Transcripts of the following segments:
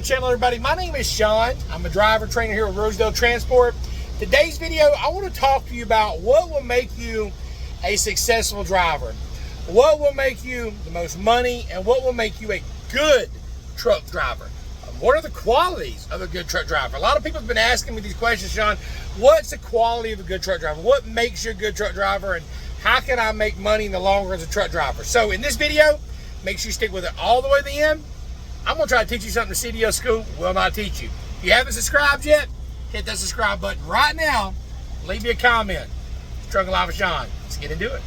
channel, everybody. My name is Sean. I'm a driver trainer here at Rosedale Transport. Today's video, I want to talk to you about what will make you a successful driver, what will make you the most money, and what will make you a good truck driver. What are the qualities of a good truck driver? A lot of people have been asking me these questions, Sean. What's the quality of a good truck driver? What makes you a good truck driver, and how can I make money in the long run as a truck driver? So in this video, make sure you stick with it all the way to the end. I'm going to try to teach you something the CDO school will not teach you. If you haven't subscribed yet, hit that subscribe button right now. Leave me a comment. It's Trucking Live with Sean. Let's get into it.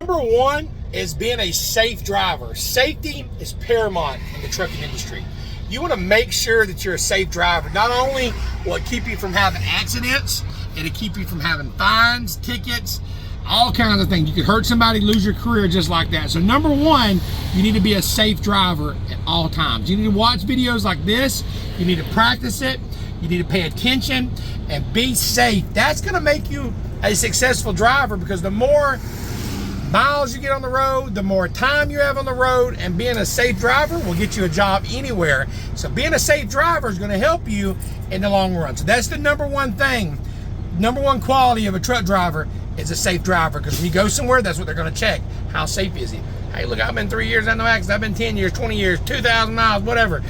Number one is being a safe driver. Safety is paramount in the trucking industry. You want to make sure that you're a safe driver. Not only will it keep you from having accidents, it'll keep you from having fines, tickets, all kinds of things. You could hurt somebody, lose your career just like that. So number one, you need to be a safe driver at all times. You need to watch videos like this. You need to practice it. You need to pay attention and be safe. That's going to make you a successful driver, because the more miles you get on the road, the more time you have on the road, and being a safe driver will get you a job anywhere. So being a safe driver is going to help you in the long run. So that's the number one thing. Number one quality of a truck driver is a safe driver, because when you go somewhere, that's what they're going to check. How safe is he? Hey, look, I've been 3 years, I know accidents. I've been 10 years, 20 years, 2,000 miles, whatever.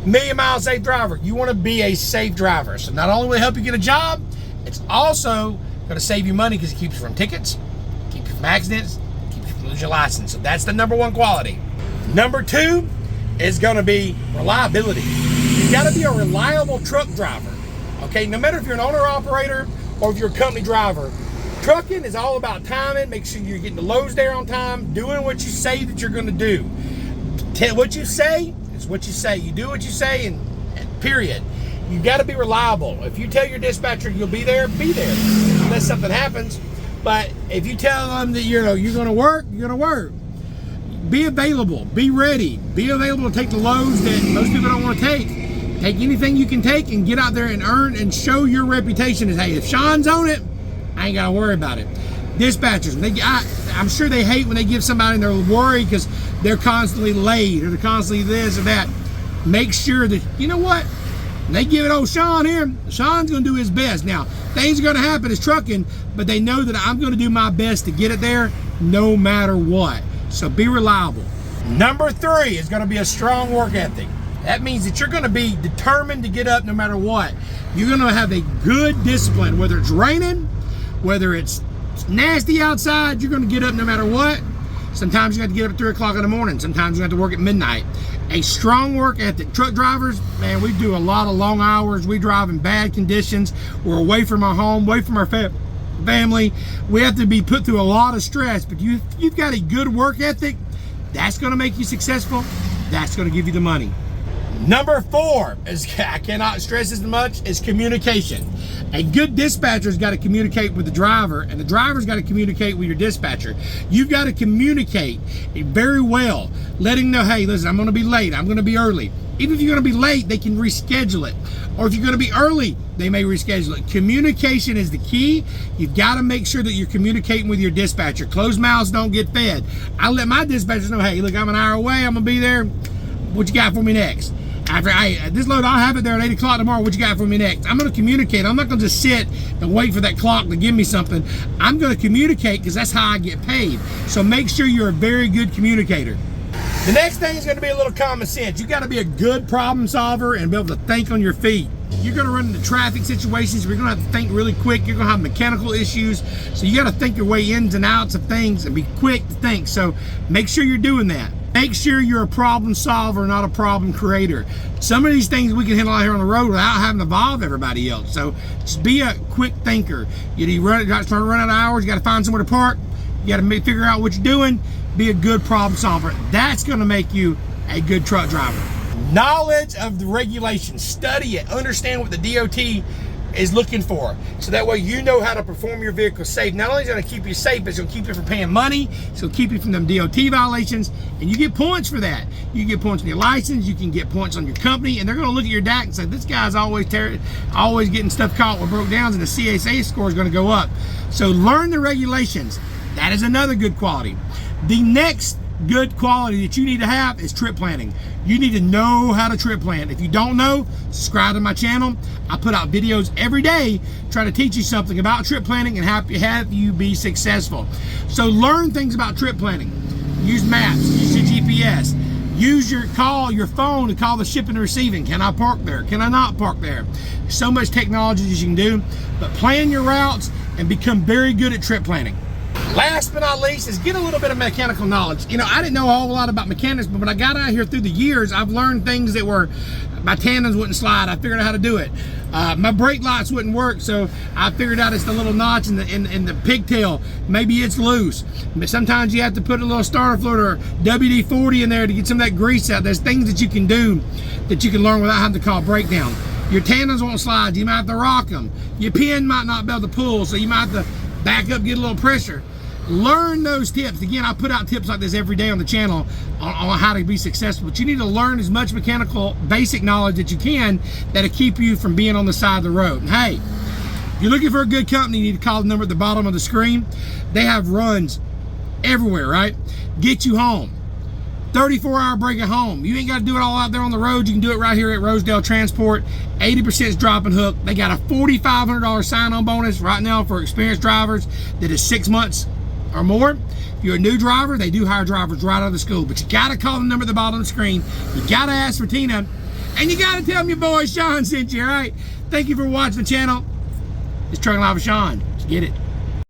Million mile safe driver. You want to be a safe driver. So not only will it help you get a job, it's also going to save you money, because it keeps you from tickets, keeps you from accidents, lose your license. So that's the number one quality. Number two is going to be reliability. You've got to be a reliable truck driver. Okay, no matter if you're an owner operator or if you're a company driver, trucking is all about timing. Make sure you're getting the loads there on time, doing what you say that you're going to do. What you say is what you say. You do what you say, and period. You've got to be reliable. If you tell your dispatcher you'll be there, unless something happens. But if you tell them that you're going to work, you're going to work. Be available. Be ready. Be available to take the loads that most people don't want to take. Take anything you can take and get out there and earn and show your reputation as, hey, if Sean's on it, I ain't got to worry about it. Dispatchers, I'm sure they hate when they give somebody and they're worried because they're constantly late or they're constantly this or that. Make sure that, you know what? They give it, Sean here. Sean's going to do his best. Now, things are going to happen. It's trucking, but they know that I'm going to do my best to get it there no matter what. So be reliable. Number three is going to be a strong work ethic. That means that you're going to be determined to get up no matter what. You're going to have a good discipline, whether it's raining, whether it's nasty outside, you're going to get up no matter what. Sometimes you have to get up at 3 o'clock in the morning. Sometimes you have to work at midnight. A strong work ethic. Truck drivers, man, we do a lot of long hours. We drive in bad conditions. We're away from our home, away from our family. We have to be put through a lot of stress. But you've got a good work ethic, that's going to make you successful. That's going to give you the money. Number four, I cannot stress this much, is communication. A good dispatcher's got to communicate with the driver, and the driver's got to communicate with your dispatcher. You've got to communicate very well, letting them know, hey, listen, I'm going to be late, I'm going to be early. Even if you're going to be late, they can reschedule it. Or if you're going to be early, they may reschedule it. Communication is the key. You've got to make sure that you're communicating with your dispatcher. Closed mouths don't get fed. I let my dispatchers know, hey, look, I'm an hour away, I'm going to be there. What you got for me next? After this load, I'll have it there at 8 o'clock tomorrow. What you got for me next? I'm going to communicate. I'm not going to just sit and wait for that clock to give me something. I'm going to communicate, because that's how I get paid. So make sure you're a very good communicator. The next thing is going to be a little common sense. You got to be a good problem solver and be able to think on your feet. You're going to run into traffic situations where you're going to have to think really quick. You're going to have mechanical issues. So you got to think your way ins and outs of things and be quick to think. So make sure you're doing that. Make sure you're a problem solver, not a problem creator. Some of these things we can handle out here on the road without having to involve everybody else. So just be a quick thinker. You got to run out of hours. You got to find somewhere to park. You got to figure out what you're doing. Be a good problem solver. That's going to make you a good truck driver. Knowledge of the regulations. Study it. Understand what the DOT is looking for. So that way you know how to perform your vehicle safe. Not only is it going to keep you safe, but it's going to keep you from paying money. It's going to keep you from them DOT violations. And you get points for that. You get points on your license. You can get points on your company. And they're going to look at your DAC and say, this guy's always getting stuff caught with broke downs, and the CSA score is going to go up. So learn the regulations. That is another good quality. The next good quality that you need to have is trip planning. You need to know how to trip plan. If you don't know, subscribe to my channel. I put out videos every day trying to teach you something about trip planning and have you be successful. So learn things about trip planning. Use maps, use your GPS, use your phone to call the shipping and receiving. Can I park there? Can I not park there? There's so much technology that you can do, but plan your routes and become very good at trip planning. Last but not least is get a little bit of mechanical knowledge. You know, I didn't know a whole lot about mechanics, but when I got out here through the years, I've learned things that were, my tandems wouldn't slide. I figured out how to do it. My brake lights wouldn't work, so I figured out it's the little notch in the pigtail. Maybe it's loose. But sometimes you have to put a little starter fluid or WD-40 in there to get some of that grease out. There's things that you can do that you can learn without having to call breakdown. Your tandems won't slide. You might have to rock them. Your pin might not be able to pull, so you might have to back up, get a little pressure. Learn those tips. Again, I put out tips like this every day on the channel on how to be successful, but you need to learn as much mechanical basic knowledge that you can that'll keep you from being on the side of the road. And hey, if you're looking for a good company, you need to call the number at the bottom of the screen. They have runs everywhere, right? Get you home. 34-hour break at home. You ain't got to do it all out there on the road. You can do it right here at Rosedale Transport. 80% is drop and hook. They got a $4,500 sign-on bonus right now for experienced drivers that is 6 months or more. If you're a new driver, they do hire drivers right out of the school, but you got to call the number at the bottom of the screen. You got to ask for Tina, and you got to tell them your boy Sean sent you, all right? Thank you for watching the channel. It's Trucking Live with Sean. Let's get it.